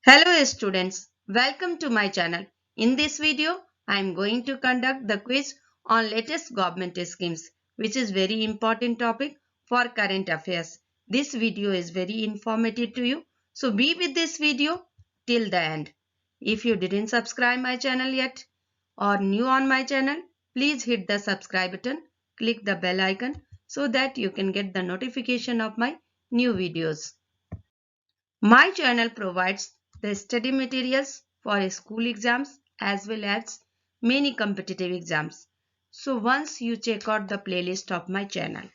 Hello students, welcome to my channel. In this video, I am going to conduct the quiz on latest government schemes, which is very important topic for current affairs. This video is very informative to you, so be with this video till the end. If you didn't subscribe my channel yet or new on my channel, please hit the subscribe button, click the bell icon so that you can get the notification of my new videos. My channel provides the study materials for school exams as well as many competitive exams. So once you check out the playlist of my channel.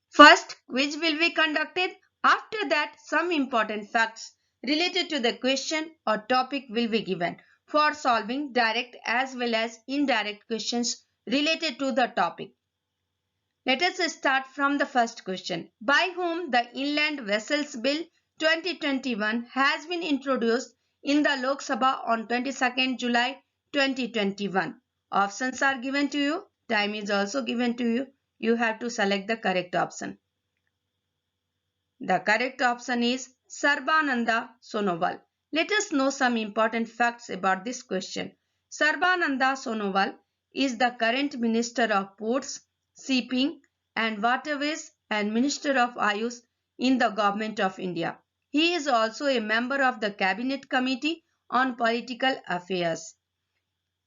First, quiz will be conducted. After that, some important facts related to the question or topic will be given for solving direct as well as indirect questions related to the topic. Let us start from the first question. By whom the Inland Vessels Bill 2021 has been introduced in the Lok Sabha on 22nd July 2021? Options are given to you. Time is also given to you. You have to select the correct option. The correct option is Sarbananda Sonowal. Let us know some important facts about this question. Sarbananda Sonowal is the current Minister of Ports, Shipping and Waterways and Minister of Ayush in the Government of India. He is also a member of the Cabinet Committee on Political Affairs.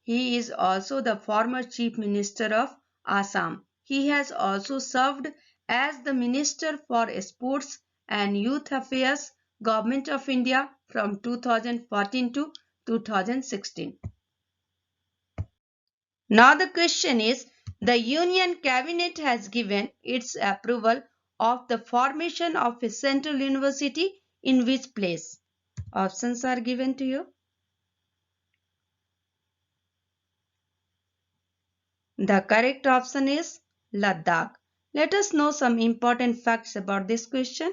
He is also the former Chief Minister of Assam. He has also served as the Minister for Sports and Youth Affairs, Government of India from 2014 to 2016. Now the question is, the Union Cabinet has given its approval of the formation of a central university in which place? Options are given to you. The correct option is Ladakh. Let us know some important facts about this question.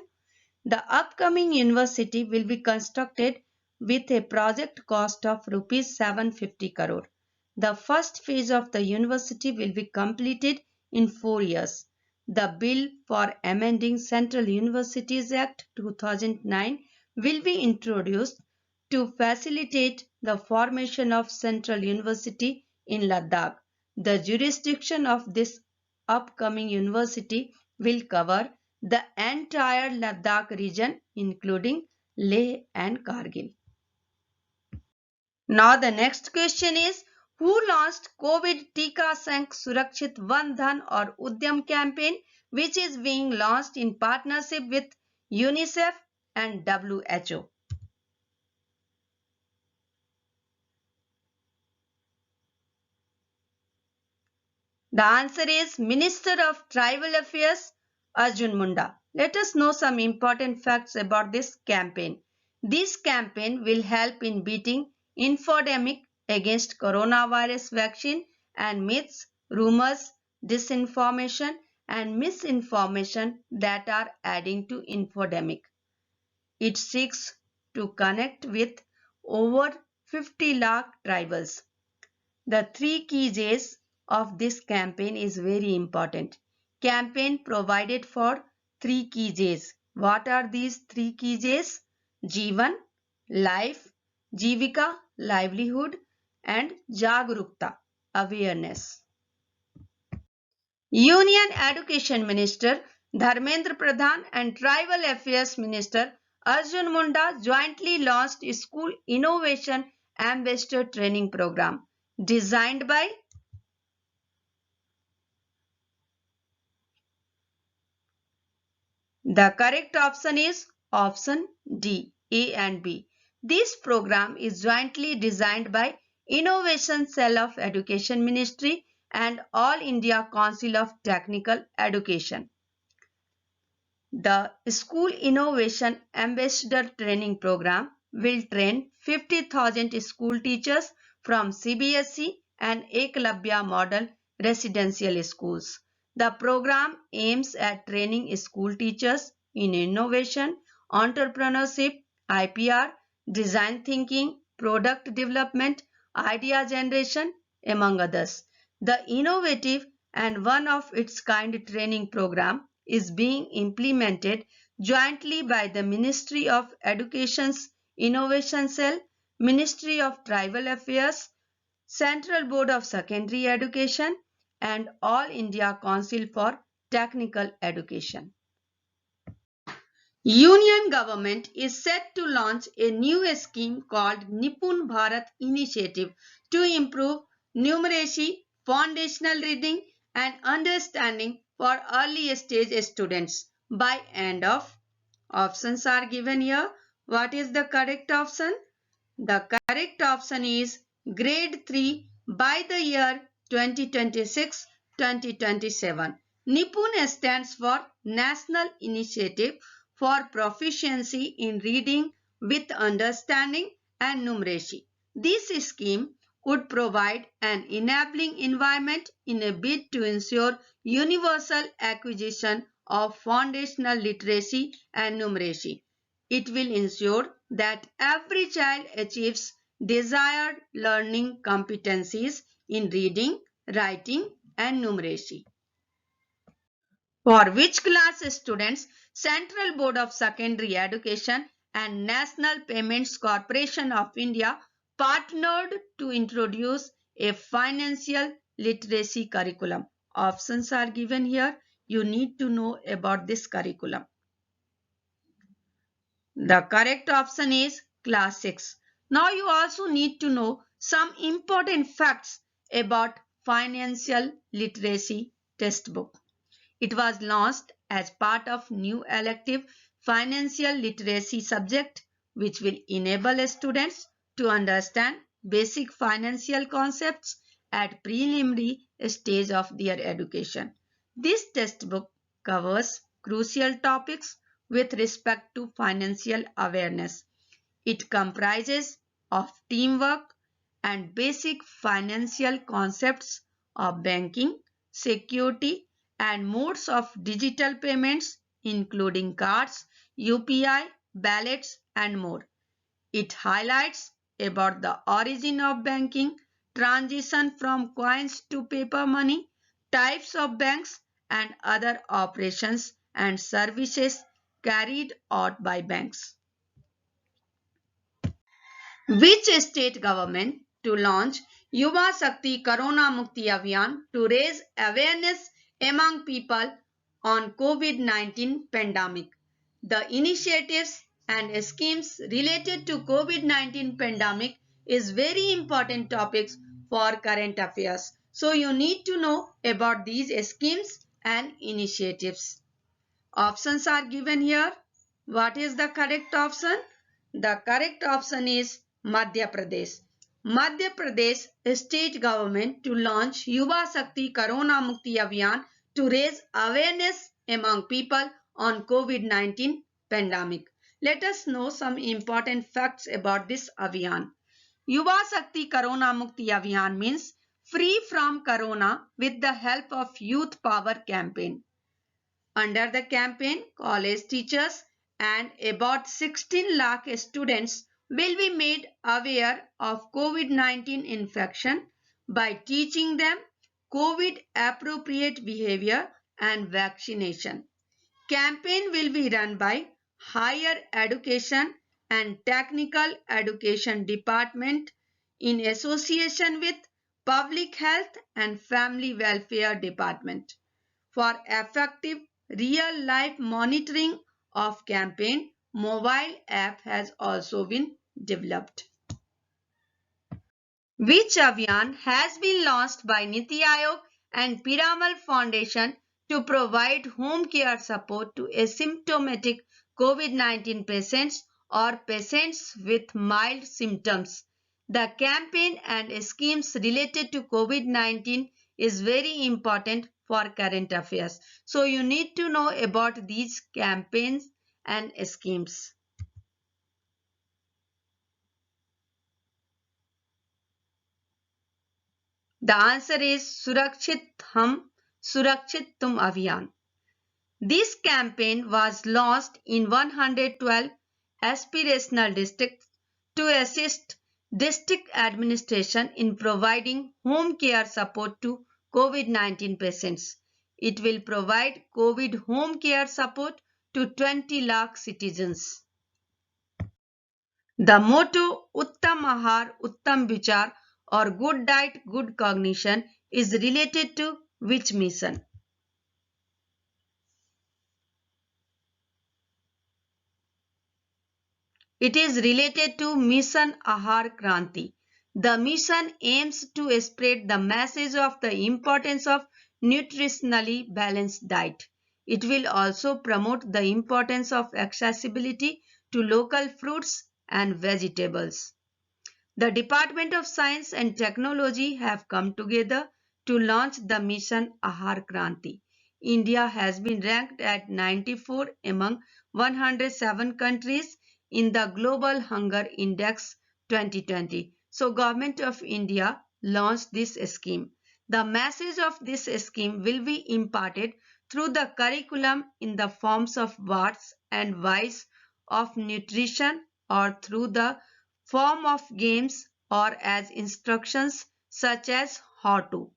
The upcoming university will be constructed with a project cost of rupees 750 crore. The first phase of the university will be completed in 4 years. The bill for amending Central Universities Act 2009 will be introduced to facilitate the formation of Central University in Ladakh. The jurisdiction of this upcoming university will cover the entire Ladakh region, including Leh and Kargil. Now the next question is, who launched COVID Tika Sank Surakshit Vandhan or Udyam campaign, which is being launched in partnership with UNICEF and WHO? The answer is Minister of Tribal Affairs Arjun Munda. Let us know some important facts about this campaign. This campaign will help in beating infodemic against coronavirus vaccine and myths, rumors, disinformation and misinformation that are adding to infodemic. It seeks to connect with over 50 lakh tribals. The three key J's of this campaign is very important. Campaign provided for three key J's. What are these three key J's? Jeevan, life, Jivika, livelihood, and Jagrukta, awareness. Union Education Minister Dharmendra Pradhan and Tribal Affairs Minister Arjun Munda jointly launched a School Innovation Ambassador Training Program designed by The correct option is option D, A and B. This program is jointly designed by Innovation Cell of Education Ministry and All India Council of Technical Education. The School Innovation Ambassador Training Program will train 50,000 school teachers from CBSE and Eklavya model residential schools. The program aims at training school teachers in innovation, entrepreneurship, IPR, design thinking, product development, idea generation, among others. The innovative and one of its kind training program is being implemented jointly by the Ministry of Education's Innovation Cell, Ministry of Tribal Affairs, Central Board of Secondary Education, and All India Council for Technical Education. Union government is set to launch a new scheme called Nipun Bharat Initiative to improve numeracy, foundational reading and understanding for early stage students by end of. Options are given here. What is the correct option? The correct option is grade 3 by the year 2026-2027. Nipun stands for National Initiative for Proficiency in Reading with Understanding and Numeracy. This scheme would provide an enabling environment in a bid to ensure universal acquisition of foundational literacy and numeracy. It will ensure that every child achieves desired learning competencies in reading, writing, and numeracy. For which class students, Central Board of Secondary Education and National Payments Corporation of India partnered to introduce a financial literacy curriculum. Options are given here. You need to know about this curriculum. The correct option is class 6. Now you also need to know some important facts about financial literacy textbook. It was launched as part of new elective financial literacy subject which will enable students to understand basic financial concepts at preliminary stage of their education. This textbook covers crucial topics with respect to financial awareness. It comprises of teamwork and basic financial concepts of banking, security, and modes of digital payments including cards, UPI, wallets, and more. It highlights about the origin of banking, transition from coins to paper money, types of banks, and other operations and services carried out by banks. Which state government to launch Yuva Shakti Corona Mukti Abhiyan to raise awareness among people on COVID-19 pandemic? The initiatives and schemes related to COVID-19 pandemic is very important topics for current affairs. So you need to know about these schemes and initiatives. Options are given here. What is the correct option? The correct option is Madhya Pradesh. Madhya Pradesh state government to launch Yuva Shakti Corona Mukti Abhiyan to raise awareness among people on COVID-19 pandemic. Let us know some important facts about this Abhiyan. Yuva Shakti Corona Mukti Abhiyan means free from Corona with the help of Youth Power campaign. Under the campaign, college teachers and about 16 lakh students will be made aware of COVID-19 infection by teaching them COVID appropriate behavior and vaccination. Campaign will be run by Higher Education and Technical Education Department in association with Public Health and Family Welfare Department. For effective real-life monitoring of campaign, mobile app has also been developed. Which Abhiyan has been launched by Niti Aayog and Piramal Foundation to provide home care support to asymptomatic COVID-19 patients or patients with mild symptoms. The campaign and schemes related to COVID-19 is very important for current affairs. So you need to know about these campaigns and schemes. The answer is Surakshit Hum, Surakshit Tum Abhiyan. This campaign was launched in 112 aspirational districts to assist district administration in providing home care support to COVID-19 patients. It will provide COVID home care support to 20 lakh citizens. The motto Uttam Ahar, Uttam Vichar or good diet, good cognition is related to which mission? It is related to Mission Ahar Kranti. The mission aims to spread the message of the importance of nutritionally balanced diet. It will also promote the importance of accessibility to local fruits and vegetables. The Department of Science and Technology have come together to launch the mission Ahar Kranti. India has been ranked at 94 among 107 countries in the Global Hunger Index 2020. So Government of India launched this scheme. The message of this scheme will be imparted through the curriculum in the forms of whats and whys of nutrition or through the form of games or as instructions such as how to.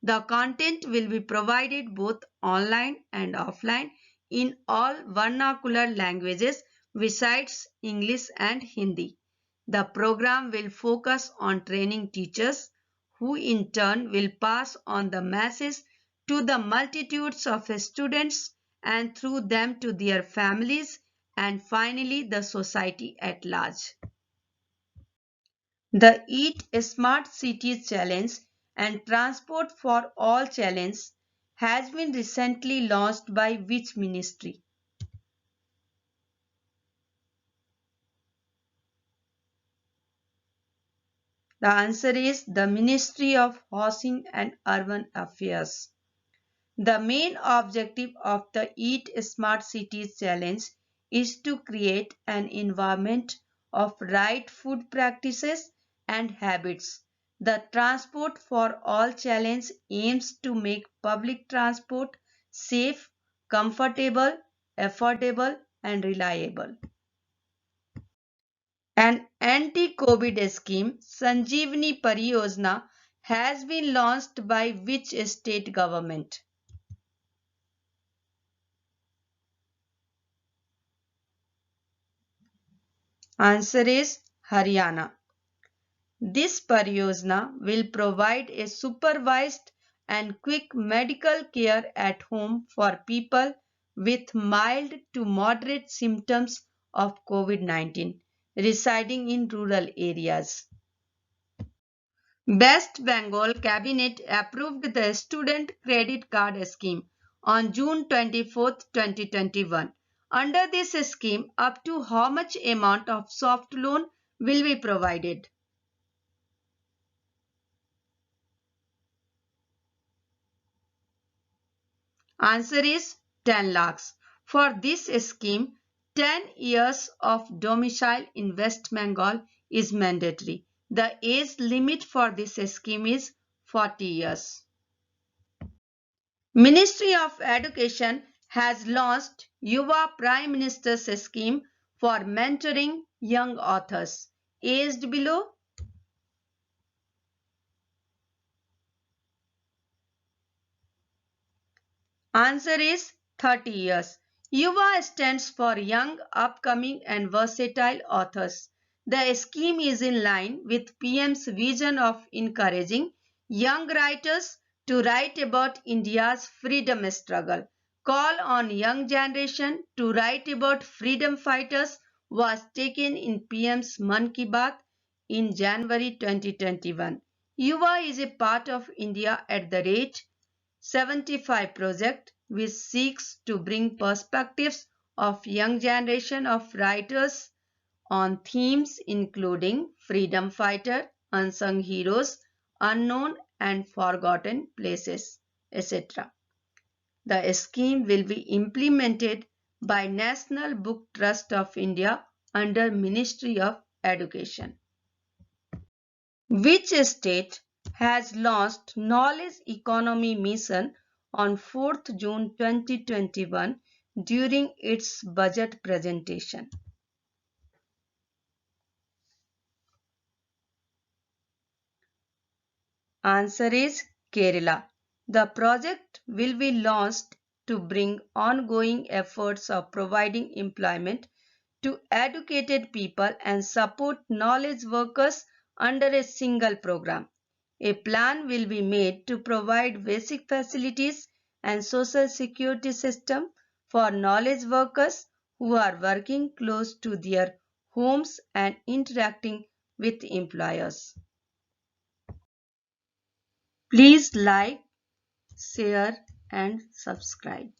The content will be provided both online and offline in all vernacular languages besides English and Hindi. The program will focus on training teachers who in turn will pass on the message to the multitudes of students and through them to their families and finally the society at large. The Eat Smart Cities Challenge and Transport for All Challenge has been recently launched by which ministry? The answer is the Ministry of Housing and Urban Affairs. The main objective of the Eat Smart Cities Challenge is to create an environment of right food practices and habits. The Transport for All Challenge aims to make public transport safe, comfortable, affordable, and reliable. An anti-COVID scheme, Sanjeevani Pariyojana, has been launched by which state government? Answer is Haryana. This Pariyojana will provide a supervised and quick medical care at home for people with mild to moderate symptoms of COVID-19 residing in rural areas. West Bengal Cabinet approved the Student Credit Card Scheme on June 24, 2021. Under this scheme, up to how much amount of soft loan will be provided? Answer is 10 lakhs. For this scheme, 10 years of domicile in West Bengal is mandatory. The age limit for this scheme is 40 years. Ministry of Education has launched Yuva Prime Minister's scheme for mentoring young authors aged below. Answer is 30 years. Yuva stands for Young, Upcoming and Versatile Authors. The scheme is in line with PM's vision of encouraging young writers to write about India's freedom struggle. Call on young generation to write about freedom fighters was taken in PM's Mann Ki Baat in January 2021. Yuva is a part of India at the rate 75 project which seeks to bring perspectives of young generation of writers on themes including freedom fighter, unsung heroes, unknown and forgotten places, etc. The scheme will be implemented by National Book Trust of India under Ministry of Education. Which state has launched Knowledge Economy Mission on 4th June 2021 during its budget presentation? Answer is Kerala. The project will be launched to bring ongoing efforts of providing employment to educated people and support knowledge workers under a single program. A plan will be made to provide basic facilities and social security system for knowledge workers who are working close to their homes and interacting with employers. Please like, share and subscribe.